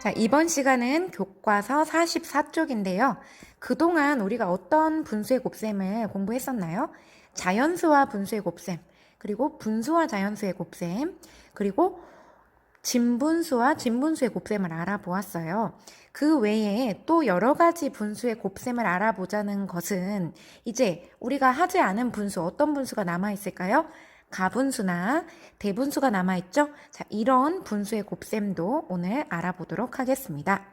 자, 이번 시간은 교과서 44쪽인데요. 그동안 우리가 어떤 분수의 곱셈을 공부했었나요? 자연수와 분수의 곱셈, 그리고 분수와 자연수의 곱셈, 그리고 진분수와 진분수의 곱셈을 알아보았어요. 그 외에 또 여러 가지 분수의 곱셈을 알아보자는 것은 이제 우리가 하지 않은 분수, 어떤 분수가 남아있을까요? 가분수나 대분수가 남아있죠? 자, 이런 분수의 곱셈도 오늘 알아보도록 하겠습니다.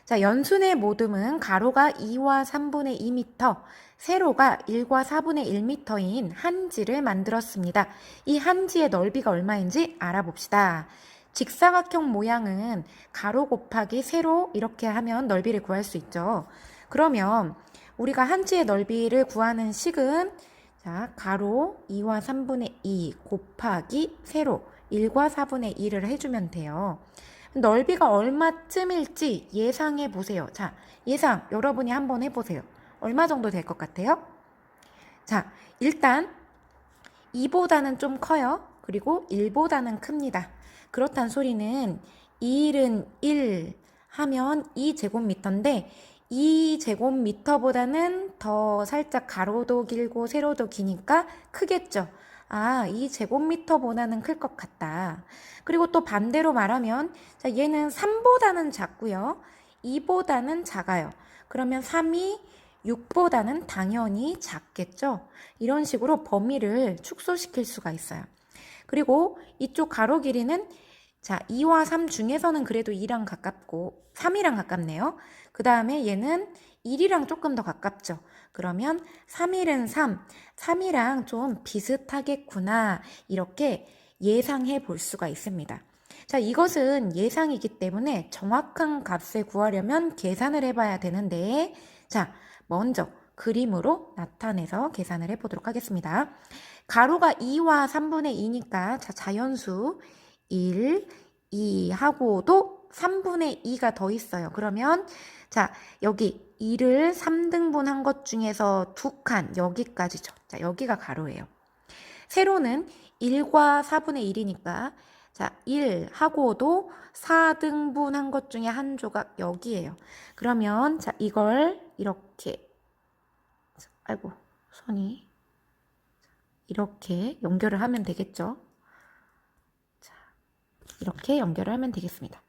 자, 연순의 모듬은 가로가 2와 3분의 2m, 세로가 1과 4분의 1m인 한지를 만들었습니다. 이 한지의 넓이가 얼마인지 알아봅시다. 직사각형 모양은 가로 곱하기 세로 이렇게 하면 넓이를 구할 수 있죠. 그러면 우리가 한지의 넓이를 구하는 식은 자, 가로 2와 3분의 2 곱하기 세로 1과 4분의 2를 해주면 돼요. 넓이가 얼마쯤일지 예상해 보세요. 자, 예상 여러분이 한번 해보세요. 얼마 정도 될 것 같아요? 자, 일단 2보다는 좀 커요. 그리고 1보다는 큽니다. 그렇단 소리는 1은 1 하면 2제곱미터인데 2제곱미터보다는 더 살짝 가로도 길고 세로도 기니까 크겠죠. 아, 2제곱미터보다는 클 것 같다. 그리고 또 반대로 말하면 자, 얘는 3보다는 작고요. 2보다는 작아요. 그러면 3이 6보다는 당연히 작겠죠. 이런 식으로 범위를 축소시킬 수가 있어요. 그리고 이쪽 가로 길이는 자, 2와 3 중에서는 그래도 2랑 가깝고 3이랑 가깝네요. 그 다음에 얘는 1이랑 조금 더 가깝죠. 그러면 3일은 3, 3이랑 좀 비슷하겠구나. 이렇게 예상해 볼 수가 있습니다. 자, 이것은 예상이기 때문에 정확한 값을 구하려면 계산을 해봐야 되는데 자, 먼저 그림으로 나타내서 계산을 해보도록 하겠습니다. 가로가 2와 3분의 2니까 자, 자연수 1, 2 하고도 3분의 2가 더 있어요. 그러면 자, 여기 2를 3등분 한 것 중에서 2칸 여기까지죠. 자, 여기가 가로예요. 세로는 1과 4분의 1이니까 자, 1 하고도 4등분 한 것 중에 한 조각 여기에요. 그러면 자, 이걸 이렇게 아이고, 손이 이렇게 연결을 하면 되겠죠. 자, 이렇게 연결을 하면 되겠습니다.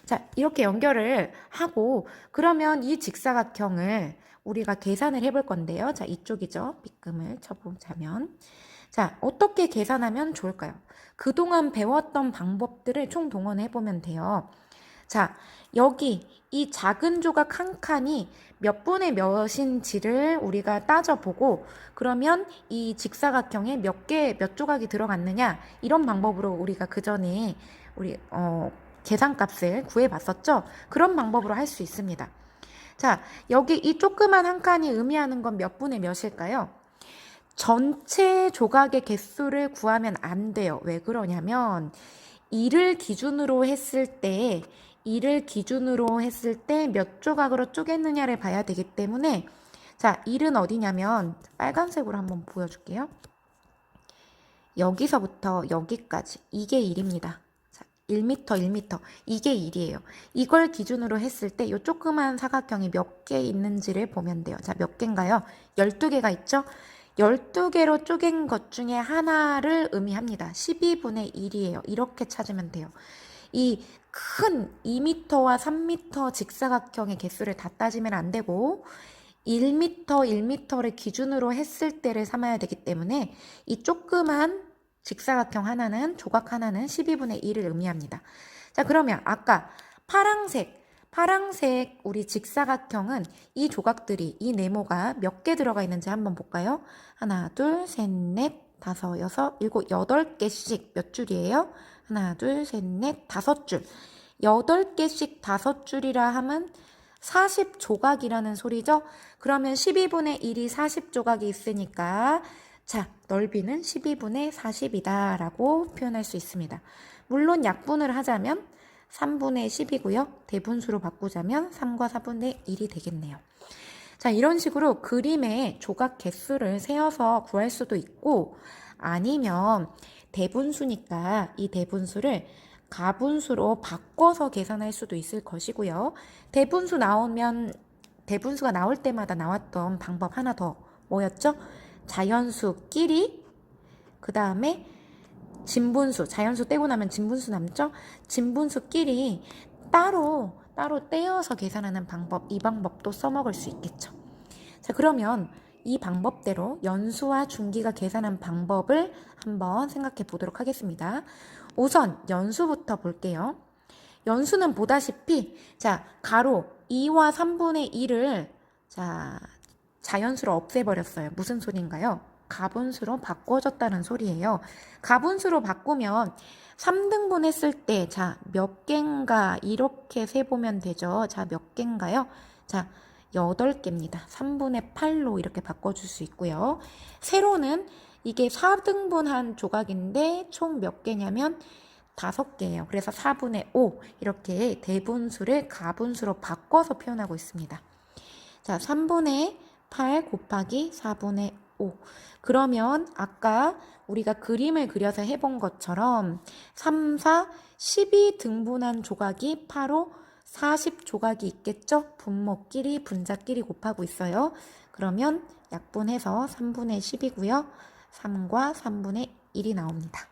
자, 이렇게 연결을 하고 그러면 이 직사각형을 우리가 계산을 해볼 건데요. 자, 이쪽이죠. 빗금을 쳐보자면 자, 어떻게 계산하면 좋을까요? 그동안 배웠던 방법들을 총동원해 보면 돼요. 자, 여기 이 작은 조각 한 칸이 몇 분의 몇인지를 우리가 따져보고 그러면 이 직사각형에 몇 조각이 들어갔느냐 이런 방법으로 우리가 그 전에 우리 계산값을 구해봤었죠. 그런 방법으로 할 수 있습니다. 자, 여기 이 조그만 한 칸이 의미하는 건 몇 분의 몇일까요? 전체 조각의 개수를 구하면 안 돼요. 왜 그러냐면 2를 기준으로 했을 때 몇 조각으로 쪼갰느냐를 봐야 되기 때문에 자, 1은 어디냐면 빨간색으로 한번 보여줄게요. 여기서부터 여기까지 이게 1입니다. 자, 1m 이게 1이에요. 이걸 기준으로 했을 때 이 조그만 사각형이 몇 개 있는지를 보면 돼요. 자, 몇 개인가요? 12개가 있죠? 12개로 쪼갠 것 중에 하나를 의미합니다. 12분의 1이에요. 이렇게 찾으면 돼요. 이 큰 2m와 3m 직사각형의 개수를 다 따지면 안 되고 1m를 기준으로 했을 때를 삼아야 되기 때문에 이 조그만 직사각형 하나는 조각 하나는 12분의 1을 의미합니다. 자, 그러면 아까 파랑색 우리 직사각형은 이 조각들이 이 네모가 몇 개 들어가 있는지 한번 볼까요? 하나, 둘, 셋, 넷, 다섯, 여섯, 일곱, 8개씩 몇 줄이에요? 하나, 둘, 셋, 넷, 5줄. 8개씩 5줄이라 하면 40조각이라는 소리죠? 그러면 12분의 1이 40조각이 있으니까 자, 넓이는 12분의 40이다 라고 표현할 수 있습니다. 물론 약분을 하자면 3분의 10이고요. 대분수로 바꾸자면 3과 4분의 1이 되겠네요. 자, 이런 식으로 그림의 조각 개수를 세어서 구할 수도 있고 아니면 대분수니까 이 대분수를 가분수로 바꿔서 계산할 수도 있을 것이고요. 대분수가 나올 때마다 나왔던 방법 하나 더 뭐였죠? 자연수끼리, 그 다음에 진분수, 자연수 떼고 나면 진분수 남죠? 진분수끼리 따로 떼어서 계산하는 방법, 이 방법도 써먹을 수 있겠죠. 자, 그러면 이 방법대로 연수와 중기가 계산한 방법을 한번 생각해 보도록 하겠습니다. 우선 연수부터 볼게요. 연수는 보다시피 자, 가로 2와 3분의 1을 자연수로 없애버렸어요. 무슨 소리인가요? 가분수로 바꿔줬다는 소리예요. 가분수로 바꾸면 3등분 했을 때 몇 개인가 이렇게 세보면 되죠. 몇 개인가요? 8개입니다. 3분의 8로 이렇게 바꿔줄 수 있고요. 세로는 이게 4등분한 조각인데 총 몇 개냐면 5개예요. 그래서 4분의 5 이렇게 대분수를 가분수로 바꿔서 표현하고 있습니다. 3분의 8 곱하기 4분의 5. 그러면 아까 우리가 그림을 그려서 해본 것처럼 3, 4, 12등분한 조각이 8호 40조각이 있겠죠? 분모끼리 분자끼리 곱하고 있어요. 그러면 약분해서 3분의 10이고요. 3과 3분의 1이 나옵니다.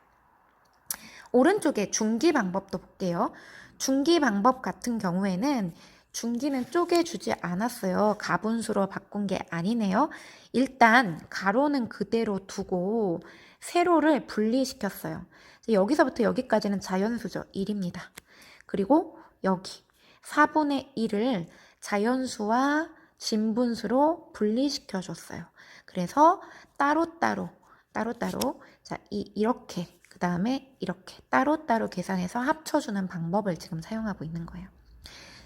오른쪽에 중기 방법도 볼게요. 중기 방법 같은 경우에는 중기는 쪼개주지 않았어요. 가분수로 바꾼 게 아니네요. 일단 가로는 그대로 두고 세로를 분리시켰어요. 여기서부터 여기까지는 자연수죠. 1입니다. 그리고 여기 4분의 1을 자연수와 진분수로 분리시켜줬어요. 그래서 따로따로 이렇게 그 다음에 이렇게 따로따로 계산해서 합쳐주는 방법을 지금 사용하고 있는 거예요.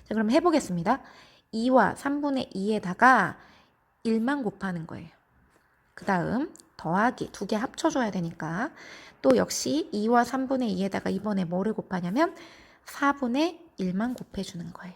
자, 그럼 해보겠습니다. 2와 3분의 2에다가 1만 곱하는 거예요. 그 다음 더하기 2개 합쳐줘야 되니까 또 역시 2와 3분의 2에다가 이번에 뭐를 곱하냐면 4분의 1만 곱해주는 거예요.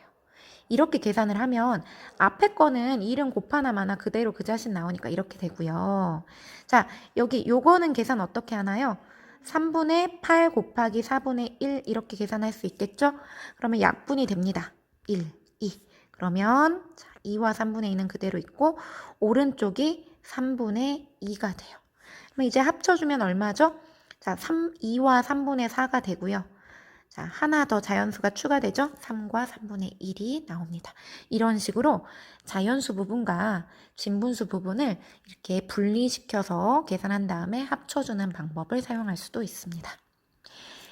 이렇게 계산을 하면 앞에 거는 1은 곱하나 마나 그대로 그 자신 나오니까 이렇게 되고요. 자, 여기 요거는 계산 어떻게 하나요? 3분의 8 곱하기 4분의 1 이렇게 계산할 수 있겠죠? 그러면 약분이 됩니다. 1, 2. 그러면 2와 3분의 2는 그대로 있고 오른쪽이 3분의 2가 돼요. 그럼 이제 합쳐주면 얼마죠? 2와 3분의 4가 되고요. 하나 더 자연수가 추가되죠? 3과 3분의 1이 나옵니다. 이런 식으로 자연수 부분과 진분수 부분을 이렇게 분리시켜서 계산한 다음에 합쳐주는 방법을 사용할 수도 있습니다.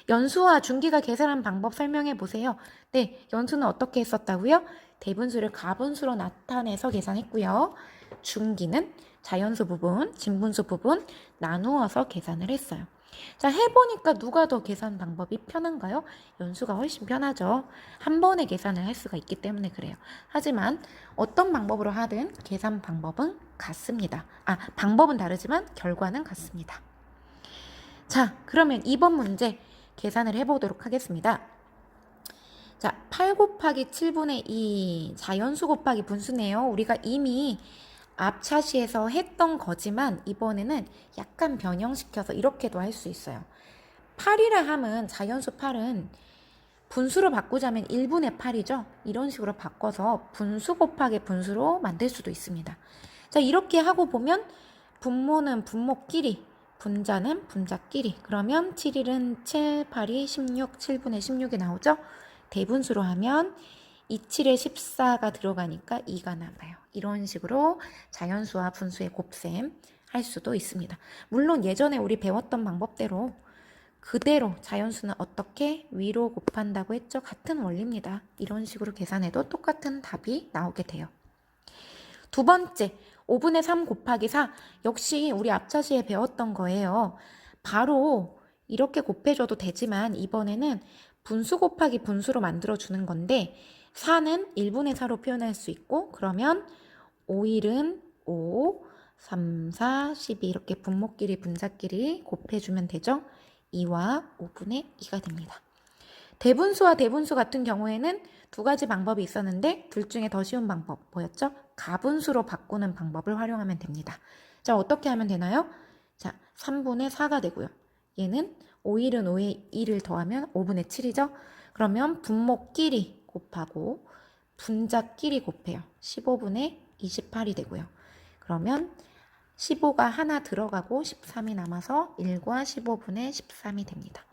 연수와 중기가 계산한 방법 설명해 보세요. 네, 연수는 어떻게 했었다고요? 대분수를 가분수로 나타내서 계산했고요. 중기는 자연수 부분, 진분수 부분 나누어서 계산을 했어요. 자, 해보니까 누가 더 계산 방법이 편한가요? 연수가 훨씬 편하죠. 한 번에 계산을 할 수가 있기 때문에 그래요. 하지만 어떤 방법으로 하든 계산 방법은 같습니다. 방법은 다르지만 결과는 같습니다. 자, 그러면 이번 문제 계산을 해보도록 하겠습니다. 8 곱하기 7분의 2 자연수 곱하기 분수네요. 우리가 이미 앞 차시에서 했던 거지만 이번에는 약간 변형시켜서 이렇게도 할 수 있어요. 8이라 함은 자연수 8은 분수로 바꾸자면 1분의 8이죠. 이런 식으로 바꿔서 분수 곱하기 분수로 만들 수도 있습니다. 자, 이렇게 하고 보면 분모는 분모끼리, 분자는 분자끼리. 그러면 7일은 7, 8이 16, 7분의 16이 나오죠. 대분수로 하면 27에 14가 들어가니까 2가 남아요. 이런 식으로 자연수와 분수의 곱셈 할 수도 있습니다. 물론 예전에 우리 배웠던 방법대로 그대로 자연수는 어떻게 위로 곱한다고 했죠? 같은 원리입니다. 이런 식으로 계산해도 똑같은 답이 나오게 돼요. 두 번째, 5분의 3 곱하기 4. 역시 우리 앞차시에 배웠던 거예요. 바로 이렇게 곱해줘도 되지만 이번에는 분수 곱하기 분수로 만들어주는 건데 4는 1분의 4로 표현할 수 있고 그러면 5일은 5, 3, 4, 12 이렇게 분모끼리 분자끼리 곱해주면 되죠. 2와 5분의 2가 됩니다. 대분수와 대분수 같은 경우에는 두 가지 방법이 있었는데 둘 중에 더 쉬운 방법 뭐였죠? 가분수로 바꾸는 방법을 활용하면 됩니다. 자, 어떻게 하면 되나요? 자, 3분의 4가 되고요. 얘는 5일은 5에 2를 더하면 5분의 7이죠. 그러면 분모끼리 곱하고 분자끼리 곱해요. 15분의 28이 되고요. 그러면 15가 하나 들어가고 13이 남아서 1과 15분의 13이 됩니다.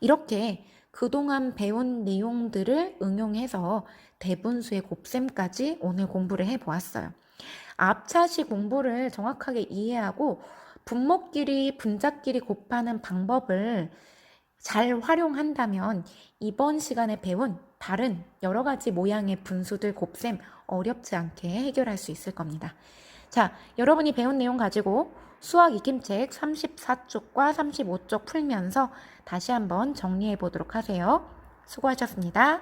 이렇게 그동안 배운 내용들을 응용해서 대분수의 곱셈까지 오늘 공부를 해보았어요. 앞차시 공부를 정확하게 이해하고 분모끼리 분자끼리 곱하는 방법을 잘 활용한다면 이번 시간에 배운 다른 여러 가지 모양의 분수들 곱셈 어렵지 않게 해결할 수 있을 겁니다. 자, 여러분이 배운 내용 가지고 수학 익힘책 34쪽과 35쪽 풀면서 다시 한번 정리해 보도록 하세요. 수고하셨습니다.